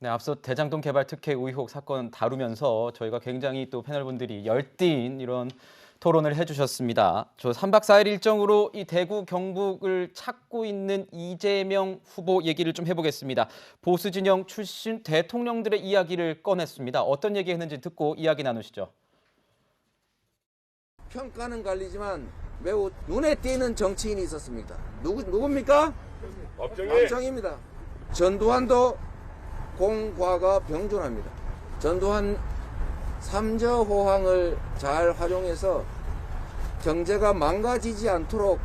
네, 앞서 대장동 개발 특혜 의혹 사건 다루면서 저희가 굉장히 또 패널분들이 열띤 이런 토론을 해주셨습니다. 저 3박 4일 일정으로 이 대구 경북을 찾고 있는 이재명 후보 얘기를 좀 해보겠습니다. 보수 진영 출신 대통령들의 이야기를 꺼냈습니다. 어떤 얘기했는지 듣고 이야기 나누시죠. 평가는 갈리지만 매우 눈에 띄는 정치인이 있었습니다. 누굽니까? 박정희입니다. 전두환도 공과가 병존합니다. 전두환 삼저호황을 잘 활용해서 경제가 망가지지 않도록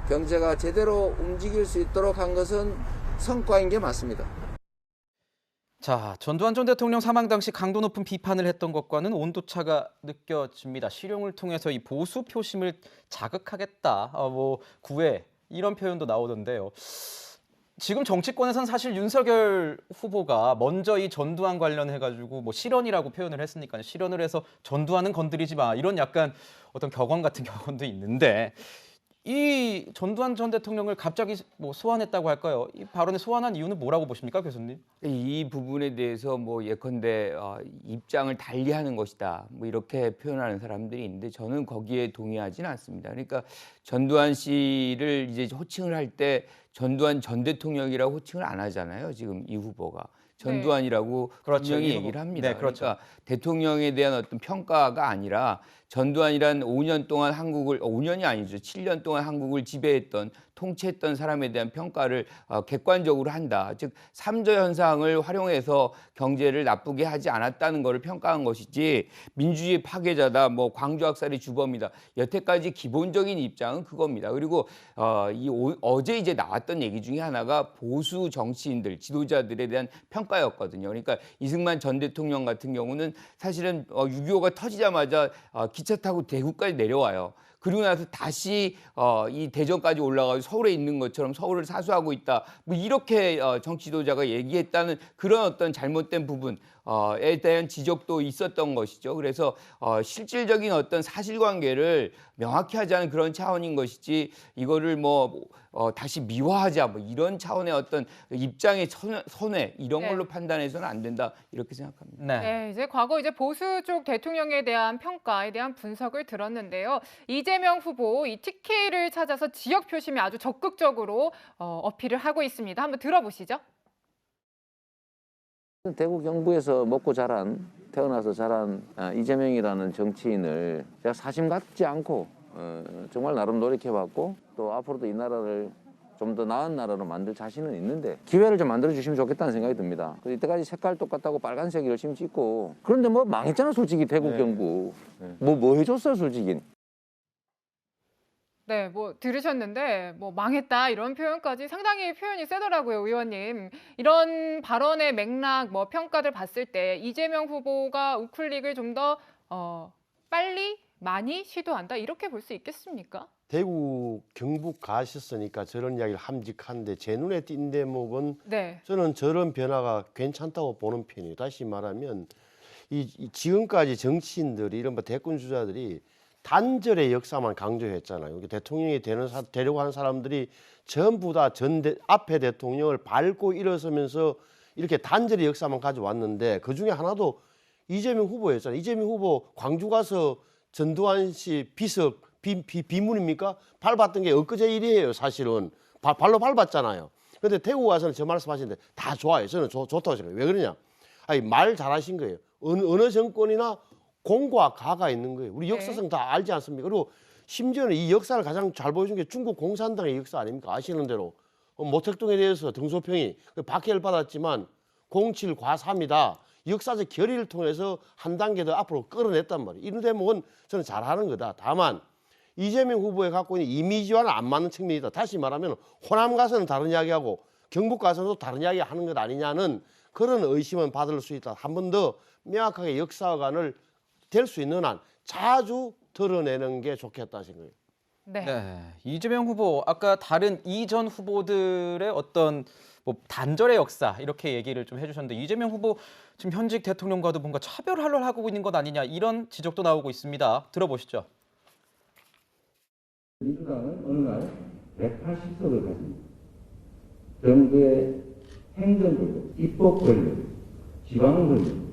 경제가 제대로 움직일 수 있도록 한 것은 성과인 게 맞습니다. 자, 전두환 전 대통령 사망 당시 강도 높은 비판을 했던 것과는 온도차가 느껴집니다. 실용을 통해서 이 보수 표심을 자극하겠다, 구애 이런 표현도 나오던데요. 지금 정치권에선 사실 윤석열 후보가 먼저 이 전두환 관련해가지고 뭐 실언이라고 표현을 했으니까요. 실언을 해서 전두환은 건드리지 마 이런 약간 어떤 격언 같은 격언도 있는데 이 전두환 전 대통령을 갑자기 뭐 소환했다고 할까요? 이 발언에 소환한 이유는 뭐라고 보십니까, 교수님? 이 부분에 대해서 뭐 예컨대 입장을 달리하는 것이다 뭐 이렇게 표현하는 사람들이 있는데 저는 거기에 동의하지는 않습니다. 그러니까 전두환 씨를 이제 호칭을 할 때 전두환 전 대통령이라고 호칭을 안 하잖아요. 지금 이 후보가 전두환이라고 그렇죠. 분명히 이 후보. 얘기를 합니다. 네, 그렇죠. 그러니까 대통령에 대한 어떤 평가가 아니라 전두환이란 5년 동안 한국을 5년이 아니죠. 7년 동안 한국을 지배했던 통치했던 사람에 대한 평가를 객관적으로 한다. 즉 삼저 현상을 활용해서 경제를 나쁘게 하지 않았다는 것을 평가한 것이지 민주주의 파괴자다. 뭐 광주학살의 주범이다. 여태까지 기본적인 입장은 그겁니다. 그리고 어제 이제 나왔던 얘기 중에 하나가 보수 정치인들, 지도자들에 대한 평가였거든요. 그러니까 이승만 전 대통령 같은 경우는 사실은 6.25가 터지자마자 기차 타고 대구까지 내려와요. 그리고 나서 다시 이 대전까지 올라가서 서울에 있는 것처럼 서울을 사수하고 있다. 뭐 이렇게 정치 지도자가 얘기했다는 그런 어떤 잘못된 부분에 대한 지적도 있었던 것이죠. 그래서 실질적인 어떤 사실관계를 명확히 하자는 그런 차원인 것이지 이거를 다시 미화하자 뭐 이런 차원의 어떤 입장의 선회 이런 걸로 판단해서는 안 된다 이렇게 생각합니다. 네. 이제 과거 이제 보수 쪽 대통령에 대한 평가에 대한 분석을 들었는데요. 이재명 후보 이 TK를 찾아서 지역 표심에 아주 적극적으로 어필을 하고 있습니다. 한번 들어보시죠. 대구 경북에서 먹고 자란 태어나서 자란 이재명이라는 정치인을 제가 사심 갖지 않고 정말 나름 노력해봤고 또 앞으로도 이 나라를 좀 더 나은 나라로 만들 자신은 있는데 기회를 좀 만들어 주시면 좋겠다는 생각이 듭니다. 이때까지 색깔 똑같다고 빨간색 열심히 찍고 그런데 뭐 망했잖아 솔직히 대구 경북 뭐 해줬어요 솔직히. 네, 뭐 들으셨는데 뭐 망했다 이런 표현까지 상당히 표현이 세더라고요, 의원님. 이런 발언의 맥락, 뭐 평가들 봤을 때 이재명 후보가 우클릭을 좀 더 빨리 많이 시도한다 이렇게 볼 수 있겠습니까? 대구 경북 가셨으니까 저런 이야기를 함직한데 제 눈에 띈 대목은 네. 저는 저런 변화가 괜찮다고 보는 편이에요. 다시 말하면 이 지금까지 정치인들이 이런 대권 주자들이 단절의 역사만 강조했잖아요. 대통령이 되려고 하는 사람들이 전부 다 앞에 대통령을 밟고 일어서면서 이렇게 단절의 역사만 가져왔는데 그중에 하나도 이재명 후보였잖아요. 이재명 후보 광주 가서 전두환 씨 비석 비문입니까? 밟았던 게 엊그제 일이에요. 사실은 발로 밟았잖아요. 근데 대구 가서는 저 말씀하시는데 다 좋아요. 저는 좋다고 생각해요. 왜 그러냐? 아니 말 잘하신 거예요. 어느 정권이나 공과 가가 있는 거예요. 우리 역사상 다 알지 않습니까? 그리고 심지어는 이 역사를 가장 잘 보여준 게 중국 공산당의 역사 아닙니까? 아시는 대로 모택동에 대해서 등소평이 박해를 받았지만 07 과3이다. 역사적 결의를 통해서 한 단계 더 앞으로 끌어냈단 말이에요. 이런 대목은 저는 잘하는 거다. 다만 이재명 후보에 갖고 있는 이미지와는 안 맞는 측면이 있다. 다시 말하면 호남 가서는 다른 이야기하고 경북 가서도 다른 이야기 하는 것 아니냐는 그런 의심은 받을 수 있다. 한 번 더 명확하게 역사관을 될 수 있는 한 자주 드러내는 게 좋겠다 생각해요. 네. 이재명 후보 아까 다른 이전 후보들의 어떤 뭐 단절의 역사 이렇게 얘기를 좀 해주셨는데 이재명 후보 지금 현직 대통령과도 뭔가 차별화를 하고 있는 것 아니냐 이런 지적도 나오고 있습니다. 들어보시죠. 민주당은 어느 날 180석을 가집니다. 정부의 행정 권력, 입법 권력, 지방 권력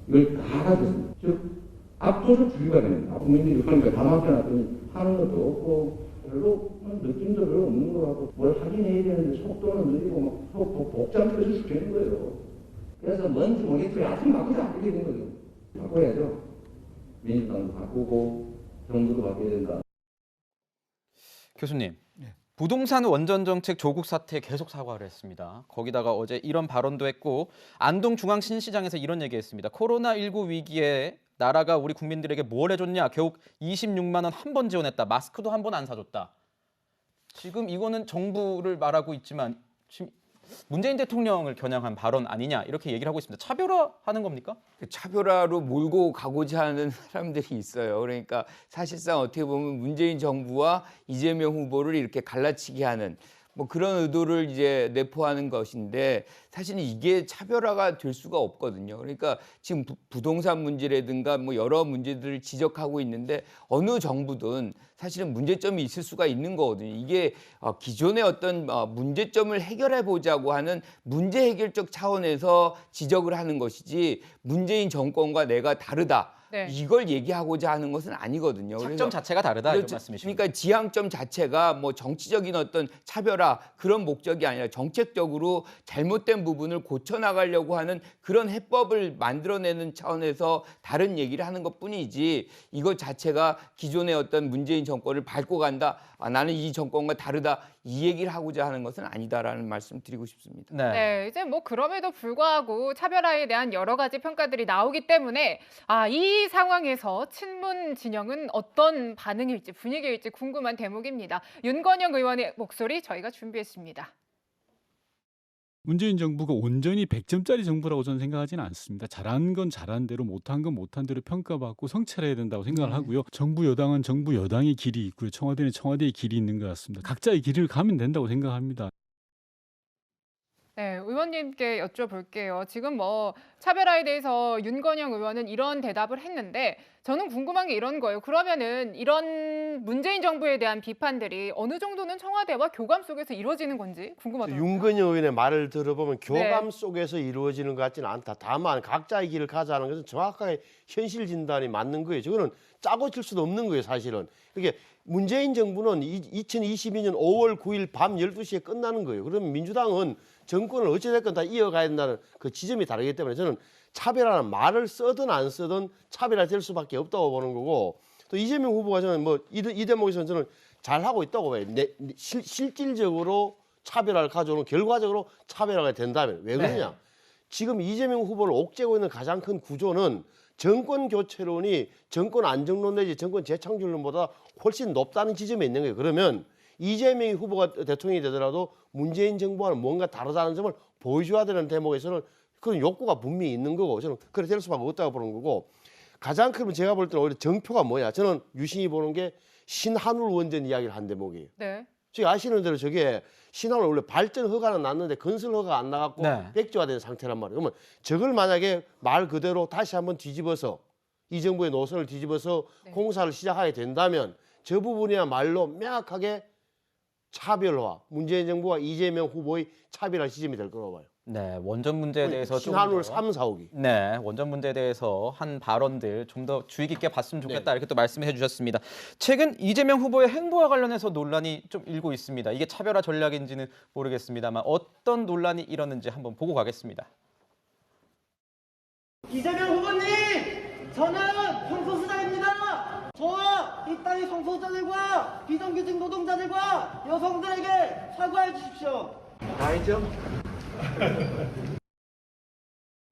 이걸 다 가졌습니다. 즉 압도적 주의가 됩니다. 국민들이 그러니까 다 맡겨놨더니 하는 것도 없고 별로 느낌도 별로 없는 거 같고 뭘 하긴 해야 되는데 속도는 느리고 막 복잡해서 죽겠는 거예요. 그래서 뭔지 모르겠지만 아무튼 바꾸자 이렇게 된 거죠. 바꿔야죠. 민주당도 바꾸고 정부도 바꿔야 된다. 교수님, 부동산 원전 정책 조국 사태에 계속 사과를 했습니다. 거기다가 어제 이런 발언도 했고 안동 중앙신시장에서 이런 얘기했습니다. 코로나19 위기에 나라가 우리 국민들에게 뭘 해줬냐? 겨우 26만 원 한 번 지원했다. 마스크도 한 번 안 사줬다. 지금 이거는 정부를 말하고 있지만 지금 문재인 대통령을 겨냥한 발언 아니냐 이렇게 얘기를 하고 있습니다. 차별화하는 겁니까? 차별화로 몰고 가고자 하는 사람들이 있어요. 그러니까 사실상 어떻게 보면 문재인 정부와 이재명 후보를 이렇게 갈라치기 하는 뭐 그런 의도를 이제 내포하는 것인데 사실은 이게 차별화가 될 수가 없거든요. 그러니까 지금 부동산 문제라든가 뭐 여러 문제들을 지적하고 있는데 어느 정부든 사실은 문제점이 있을 수가 있는 거거든요. 이게 기존의 어떤 문제점을 해결해 보자고 하는 문제 해결적 차원에서 지적을 하는 것이지 문재인 정권과 내가 다르다. 네. 이걸 얘기하고자 하는 것은 아니거든요. 착점 자체가 다르다 이런 그렇죠. 말씀이십니까? 그러니까 지향점 자체가 뭐 정치적인 어떤 차별화 그런 목적이 아니라 정책적으로 잘못된 부분을 고쳐 나가려고 하는 그런 해법을 만들어내는 차원에서 다른 얘기를 하는 것뿐이지 이것 자체가 기존의 어떤 문재인 정권을 밟고 간다. 나는 이 정권과 다르다. 이 얘기를 하고자 하는 것은 아니다라는 말씀 드리고 싶습니다. 네, 이제 뭐 그럼에도 불구하고 차별화에 대한 여러 가지 평가들이 나오기 때문에 이 상황에서 친문 진영은 어떤 반응일지 분위기일지 궁금한 대목입니다. 윤건영 의원의 목소리 저희가 준비했습니다. 문재인 정부가 온전히 100점짜리 정부라고 저는 생각하지는 않습니다. 잘한 건 잘한 대로 못한 건 못한 대로 평가받고 성찰해야 된다고 생각을 하고요. 정부 여당은 정부 여당의 길이 있고요. 청와대는 청와대의 길이 있는 것 같습니다. 각자의 길을 가면 된다고 생각합니다. 네, 의원님께 여쭤볼게요. 지금 뭐 차별화에 대해서 윤건영 의원은 이런 대답을 했는데 저는 궁금한 게 이런 거예요. 그러면은 이런 문재인 정부에 대한 비판들이 어느 정도는 청와대와 교감 속에서 이루어지는 건지 궁금하더라고요. 윤건영 의원의 말을 들어보면 교감 네. 속에서 이루어지는 것 같지는 않다. 다만 각자의 길을 가자는 것은 정확하게 현실 진단이 맞는 거예요. 저거는 짜고 칠 수도 없는 거예요, 사실은. 그게 문재인 정부는 2022년 5월 9일 밤 12시에 끝나는 거예요. 그러면 민주당은 정권을 어찌됐건 다 이어가야 된다는 그 지점이 다르기 때문에 저는 차별화는 말을 쓰든 안 쓰든 차별화될 수밖에 없다고 보는 거고 또 이재명 후보가 저는 뭐 이 대목에서는 저는 잘하고 있다고 봐요. 실질적으로 차별화를 가져오는 결과적으로 차별화가 된다면 왜 그러냐. 네. 지금 이재명 후보를 옥죄고 있는 가장 큰 구조는 정권 교체론이 정권 안정론 내지 정권 재창출론보다 훨씬 높다는 지점에 있는 거예요. 그러면 이재명 후보가 대통령이 되더라도 문재인 정부와는 뭔가 다르다는 점을 보여줘야 되는 대목에서는 그런 욕구가 분명히 있는 거고 저는 그래 될 수밖에 없다고 보는 거고 가장 크면 제가 볼 때는 오히려 정표가 뭐냐. 저는 유심히 보는 게 신한울 원전 이야기를 한 대목이에요. 네. 지금 아시는 대로 저게 신한울 원래 발전 허가는 났는데 건설 허가가 안 나갔고 네. 백지화된 상태란 말이에요. 그러면 저걸 만약에 말 그대로 다시 한번 뒤집어서 이 정부의 노선을 뒤집어서 네. 공사를 시작하게 된다면 저 부분이야말로 명확하게 차별화, 문재인 정부와 이재명 후보의 차별화 지점이 될 거라고 봐요. 네, 원전 문제에 대해서 조금 신한울 더 3, 4호기. 네, 원전 문제에 대해서 한 발언들 좀 더 주의 깊게 봤으면 좋겠다 이렇게 또 말씀해 주셨습니다. 최근 이재명 후보의 행보와 관련해서 논란이 좀 일고 있습니다. 이게 차별화 전략인지는 모르겠습니다만 어떤 논란이 일었는지 한번 보고 가겠습니다. 이재명 후보님, 저는 성소수자입니다. 저와 이 땅의 성소수자들과 비정규직 노동자들과 여성들에게 사과해 주십시오. 다이죠?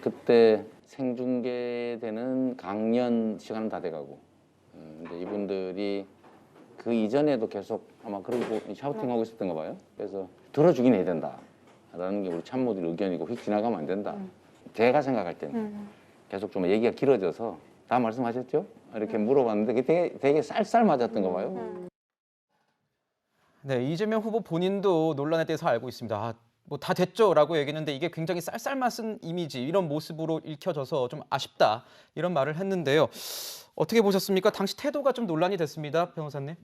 그때 생중계되는 강연 시간은 다 돼가고 근데 이분들이 그 이전에도 계속 아마 그러고 샤우팅하고 있었던 거 봐요. 그래서 들어주긴 해야 된다라는 게 우리 참모들 의견이고 휙 지나가면 안 된다. 제가 생각할 때는 계속 좀 얘기가 길어져서 다 말씀하셨죠? 이렇게 물어봤는데 그게 되게 쌀쌀 맞았던 거 봐요. 네, 이재명 후보 본인도 논란에 대해서 알고 있습니다. 뭐 다 됐죠라고 얘기했는데 이게 굉장히 쌀쌀맞은 이미지 이런 모습으로 읽혀져서 좀 아쉽다 이런 말을 했는데요. 어떻게 보셨습니까? 당시 태도가 좀 논란이 됐습니다, 변호사님.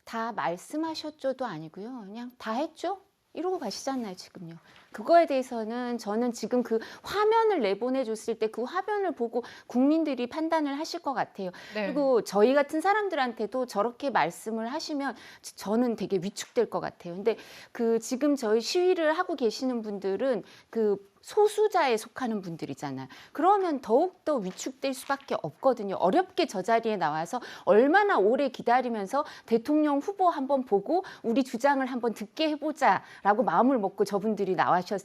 다 말씀하셨죠도 아니고요. 그냥 다 했죠? 이러고 가시잖아요, 지금요. 그거에 대해서는 저는 지금 그 화면을 내보내줬을 때 그 화면을 보고 국민들이 판단을 하실 것 같아요. 네. 그리고 저희 같은 사람들한테도 저렇게 말씀을 하시면 저는 되게 위축될 것 같아요. 근데 그 지금 저희 시위를 하고 계시는 분들은 그 소수자에 속하는 분들이잖아요. 그러면 더욱더 위축될 수밖에 없거든요. 어렵게 저 자리에 나와서 얼마나 오래 기다리면서 대통령 후보 한번 보고 우리 주장을 한번 듣게 해보자라고 마음을 먹고 저분들이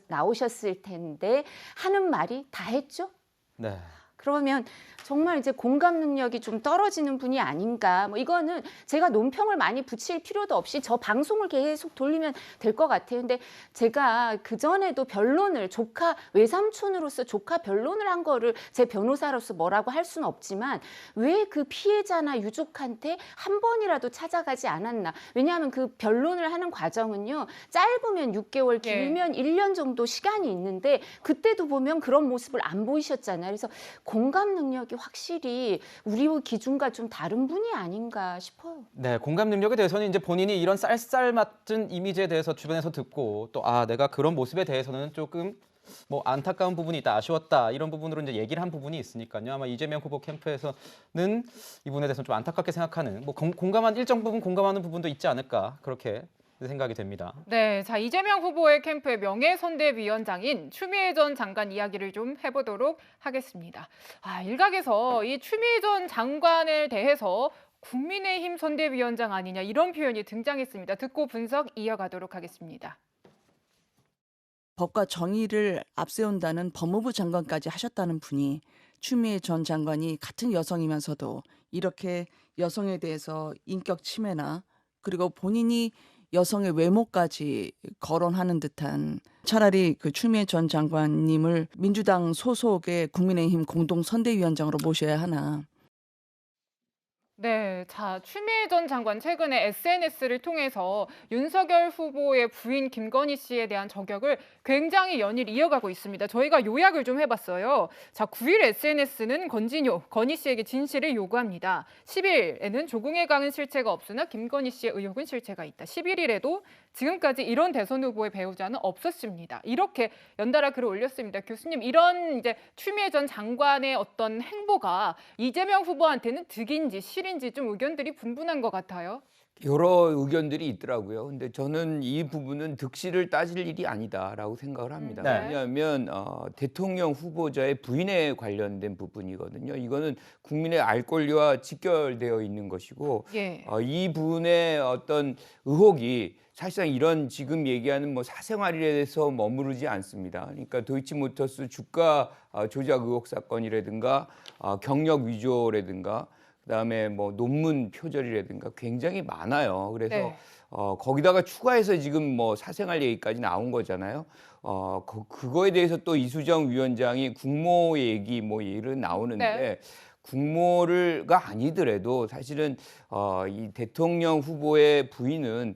나오셨을 텐데 하는 말이 다 했죠? 네. 그러면 정말 이제 공감 능력이 좀 떨어지는 분이 아닌가. 뭐 이거는 제가 논평을 많이 붙일 필요도 없이 저 방송을 계속 돌리면 될 것 같아요. 근데 제가 그전에도 변론을 조카 외삼촌으로서 조카 변론을 한 거를 제 변호사로서 뭐라고 할 수는 없지만 왜 그 피해자나 유족한테 한 번이라도 찾아가지 않았나. 왜냐하면 그 변론을 하는 과정은요. 짧으면 6개월, 길면 1년 정도 시간이 있는데 그때도 보면 그런 모습을 안 보이셨잖아요. 그래서 공감 능력이 확실히 우리의 기준과 좀 다른 분이 아닌가 싶어요. 네, 공감 능력에 대해서는 이제 본인이 이런 쌀쌀 맞은 이미지에 대해서 주변에서 듣고 또 내가 그런 모습에 대해서는 조금 뭐 안타까운 부분이 있다, 아쉬웠다 이런 부분으로 이제 얘기를 한 부분이 있으니까요. 아마 이재명 후보 캠프에서는 이 부분에 대해서 좀 안타깝게 생각하는 뭐 공감한 일정 부분 공감하는 부분도 있지 않을까 그렇게 생각이 됩니다. 네, 자 이재명 후보의 캠프의 명예선대위원장인 추미애 전 장관 이야기를 좀 해보도록 하겠습니다. 일각에서 이 추미애 전 장관에 대해서 국민의힘 선대위원장 아니냐 이런 표현이 등장했습니다. 듣고 분석 이어가도록 하겠습니다. 법과 정의를 앞세운다는 법무부 장관까지 하셨다는 분이 추미애 전 장관이 같은 여성이면서도 이렇게 여성에 대해서 인격 침해나 그리고 본인이 여성의 외모까지 거론하는 듯한 차라리 그 추미애 전 장관님을 민주당 소속의 국민의힘 공동선대위원장으로 모셔야 하나. 네, 자 추미애 전 장관 최근에 SNS를 통해서 윤석열 후보의 부인 김건희 씨에 대한 저격을 굉장히 연일 이어가고 있습니다. 저희가 요약을 좀 해봤어요. 자 9일 SNS는 건희 씨에게 진실을 요구합니다. 10일에는 조국에 강은 실체가 없으나 김건희 씨의 의혹은 실체가 있다. 11일에도 지금까지 이런 대선 후보의 배우자는 없었습니다. 이렇게 연달아 글을 올렸습니다. 교수님, 이런 이제 추미애 전 장관의 어떤 행보가 이재명 후보한테는 득인지 실인지 좀 의견들이 분분한 것 같아요. 여러 의견들이 있더라고요. 근데 저는 이 부분은 득실을 따질 일이 아니다라고 생각을 합니다. 네. 왜냐하면 대통령 후보자의 부인에 관련된 부분이거든요. 이거는 국민의 알 권리와 직결되어 있는 것이고 예. 이 부분의 어떤 의혹이 사실상 이런 지금 얘기하는 뭐 사생활에 대해서 머무르지 않습니다. 그러니까 도이치모터스 주가 조작 의혹 사건이라든가 경력 위조라든가 그다음에 뭐 논문 표절이라든가 굉장히 많아요. 그래서 네. 거기다가 추가해서 지금 뭐 사생활 얘기까지 나온 거잖아요. 그거에 대해서 또 이수정 위원장이 국모 얘기 뭐 얘기를 나오는데 네. 국모가 아니더라도 사실은 이 대통령 후보의 부인은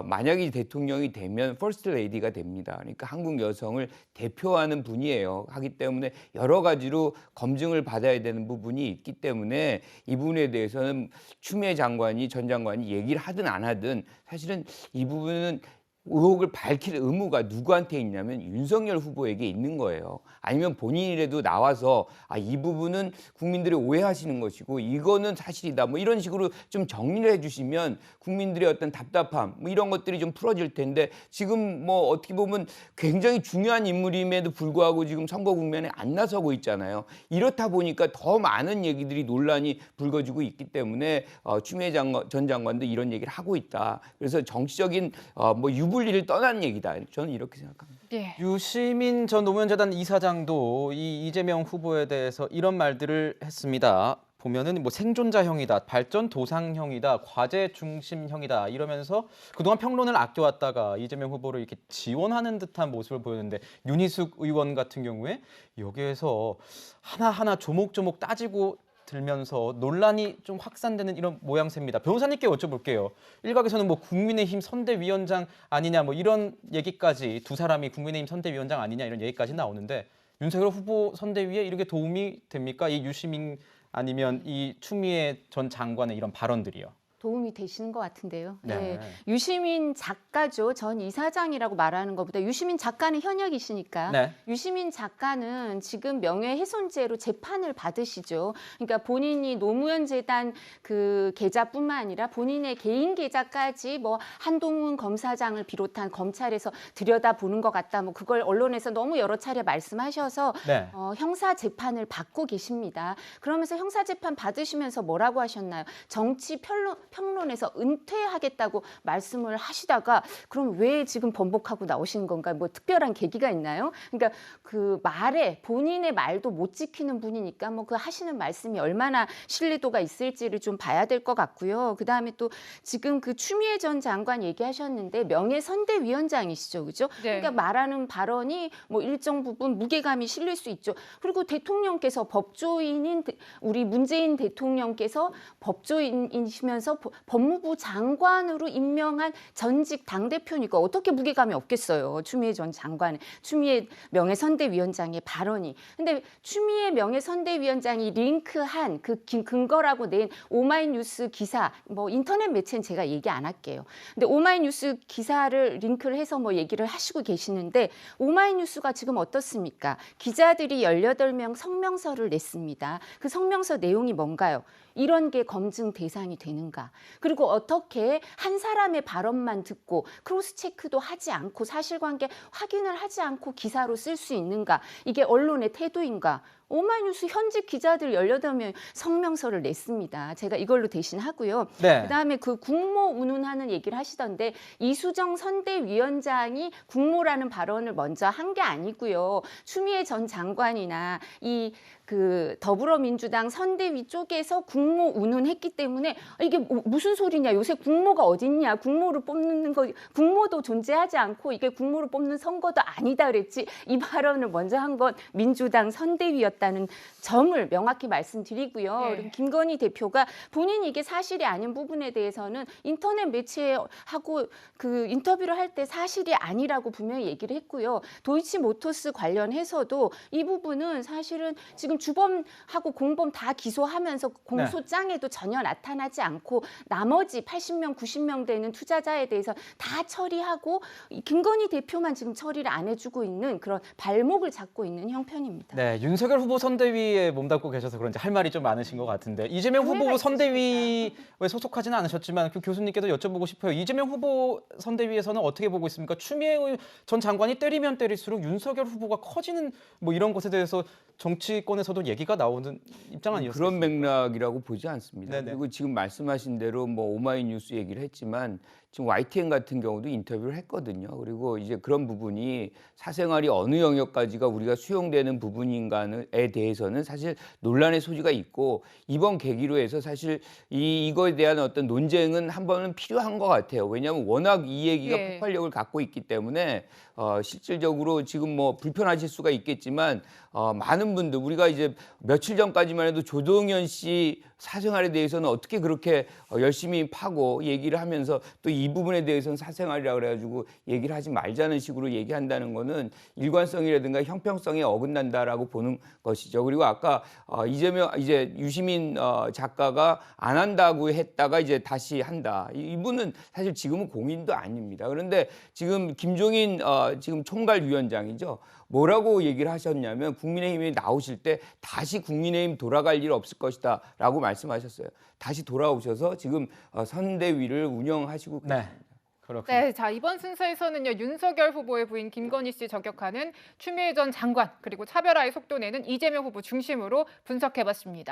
만약에 대통령이 되면 퍼스트 레이디가 됩니다. 그러니까 한국 여성을 대표하는 분이에요. 하기 때문에 여러 가지로 검증을 받아야 되는 부분이 있기 때문에 이 부분에 대해서는 추미애 장관이 전 장관이 얘기를 하든 안 하든 사실은 이 부분은 의혹을 밝힐 의무가 누구한테 있냐면 윤석열 후보에게 있는 거예요. 아니면 본인이라도 나와서 이 부분은 국민들이 오해하시는 것이고 이거는 사실이다. 뭐 이런 식으로 좀 정리를 해주시면 국민들의 어떤 답답함 뭐 이런 것들이 좀 풀어질 텐데 지금 뭐 어떻게 보면 굉장히 중요한 인물임에도 불구하고 지금 선거 국면에 안 나서고 있잖아요. 이렇다 보니까 더 많은 얘기들이 논란이 불거지고 있기 때문에 추미애 전 장관도 이런 얘기를 하고 있다. 그래서 정치적인 뭐 유불리를 떠난 얘기다. 저는 이렇게 생각합니다. 예. 유시민 전 노무현재단 이사장도 이 이재명 후보에 대해서 이런 말들을 했습니다. 보면은 뭐 생존자형이다, 발전 도상형이다, 과제 중심형이다 이러면서 그동안 평론을 아껴왔다가 이재명 후보를 이렇게 지원하는 듯한 모습을 보였는데 윤희숙 의원 같은 경우에 여기에서 하나하나 조목조목 따지고 들면서 논란이 좀 확산되는 이런 모양새입니다. 변호사님께 여쭤볼게요. 일각에서는 뭐 국민의힘 선대위원장 아니냐 뭐 이런 얘기까지 두 사람이 국민의힘 선대위원장 아니냐 이런 얘기까지 나오는데 윤석열 후보 선대위에 이렇게 도움이 됩니까? 이 유시민 아니면 이 추미애 전 장관의 이런 발언들이요. 도움이 되시는 것 같은데요. 네. 네. 유시민 작가죠. 전 이사장이라고 말하는 것보다 유시민 작가는 현역이시니까 네. 유시민 작가는 지금 명예훼손죄로 재판을 받으시죠. 그러니까 본인이 노무현 재단 그 계좌뿐만 아니라 본인의 개인 계좌까지 뭐 한동훈 검사장을 비롯한 검찰에서 들여다보는 것 같다. 뭐 그걸 언론에서 너무 여러 차례 말씀하셔서 네. 형사 재판을 받고 계십니다. 그러면서 형사 재판 받으시면서 뭐라고 하셨나요? 정치 평론에서 은퇴하겠다고 말씀을 하시다가 그럼 왜 지금 번복하고 나오시는 건가? 뭐 특별한 계기가 있나요? 그러니까 그 말에 본인의 말도 못 지키는 분이니까 뭐 그 하시는 말씀이 얼마나 신뢰도가 있을지를 좀 봐야 될 것 같고요. 그다음에 또 지금 그 추미애 전 장관 얘기하셨는데 명예선대위원장이시죠, 그죠? 네. 그러니까 말하는 발언이 뭐 일정 부분 무게감이 실릴 수 있죠. 그리고 대통령께서 법조인인 우리 문재인 대통령께서 법조인이시면서 법무부 장관으로 임명한 전직 당대표니까 어떻게 무게감이 없겠어요. 추미애 전 장관, 추미애 명예선대위원장의 발언이. 근데 추미애 명예선대위원장이 링크한 그 근거라고 낸 오마이뉴스 기사, 뭐 인터넷 매체는 제가 얘기 안 할게요. 근데 오마이뉴스 기사를 링크를 해서 뭐 얘기를 하시고 계시는데 오마이뉴스가 지금 어떻습니까? 기자들이 18명 성명서를 냈습니다. 그 성명서 내용이 뭔가요? 이런 게 검증 대상이 되는가? 그리고 어떻게 한 사람의 발언만 듣고 크로스 체크도 하지 않고 사실관계 확인을 하지 않고 기사로 쓸 수 있는가? 이게 언론의 태도인가? 오마이뉴스 현직 기자들 18명 성명서를 냈습니다. 제가 이걸로 대신하고요. 네. 그다음에 그 국모 운운하는 얘기를 하시던데 이수정 선대위원장이 국모라는 발언을 먼저 한 게 아니고요. 추미애 전 장관이나 이 그 더불어민주당 선대위 쪽에서 국모 운운했기 때문에 이게 무슨 소리냐? 요새 국모가 어딨냐? 국모를 뽑는 거 국모도 존재하지 않고 이게 국모를 뽑는 선거도 아니다 그랬지. 이 발언을 먼저 한 건 민주당 선대위였다는 점을 명확히 말씀드리고요. 네. 그리고 김건희 대표가 본인이 이게 사실이 아닌 부분에 대해서는 인터넷 매체하고 그 인터뷰를 할 때 사실이 아니라고 분명히 얘기를 했고요. 도이치모터스 관련해서도 이 부분은 사실은 지금 주범하고 공범 다 기소하면서 공소장에도 전혀 나타나지 않고 나머지 80명, 90명 되는 투자자에 대해서 다 처리하고 김건희 대표만 지금 처리를 안 해주고 있는 그런 발목을 잡고 있는 형편입니다. 네, 윤석열 후보 선대위에 몸담고 계셔서 그런지 할 말이 좀 많으신 것 같은데 이재명 후보 선대위에 소속하지는 않으셨지만 그 교수님께도 여쭤보고 싶어요. 이재명 후보 선대위에서는 어떻게 보고 있습니까? 추미애 전 장관이 때리면 때릴수록 윤석열 후보가 커지는 뭐 이런 것에 대해서 정치권에서도 얘기가 나오는 입장 아니었습니까? 그런 맥락이라고 보지 않습니다. 네네. 그리고 지금 말씀하신 대로 뭐 오마이뉴스 얘기를 했지만 지금 YTN 같은 경우도 인터뷰를 했거든요. 그리고 이제 그런 부분이 사생활이 어느 영역까지가 우리가 수용되는 부분인가에 대해서는 사실 논란의 소지가 있고 이번 계기로 해서 사실 이거에 대한 어떤 논쟁은 한 번은 필요한 것 같아요. 왜냐하면 워낙 이 얘기가 예. 폭발력을 갖고 있기 때문에 실질적으로 지금 뭐 불편하실 수가 있겠지만 많은 분들 우리가 이제 며칠 전까지만 해도 조동현 씨 사생활에 대해서는 어떻게 그렇게 열심히 파고 얘기를 하면서 또 이 부분에 대해서는 사생활이라 그래가지고 얘기를 하지 말자는 식으로 얘기한다는 거는 일관성이라든가 형평성에 어긋난다라고 보는 것이죠. 그리고 아까 이제 유시민 작가가 안 한다고 했다가 이제 다시 한다. 이분은 사실 지금은 공인도 아닙니다. 그런데 지금 김종인 지금 총괄위원장이죠. 뭐라고 얘기를 하셨냐면 국민의힘이 나오실 때 다시 국민의힘 돌아갈 일 없을 것이다 라고 말씀하셨어요. 다시 돌아오셔서 지금 선대위를 운영하시고 네. 계십니다. 그렇군요. 네, 자 이번 순서에서는요 윤석열 후보의 부인 김건희 씨 저격하는 추미애 전 장관 그리고 차별화에 속도 내는 이재명 후보 중심으로 분석해봤습니다.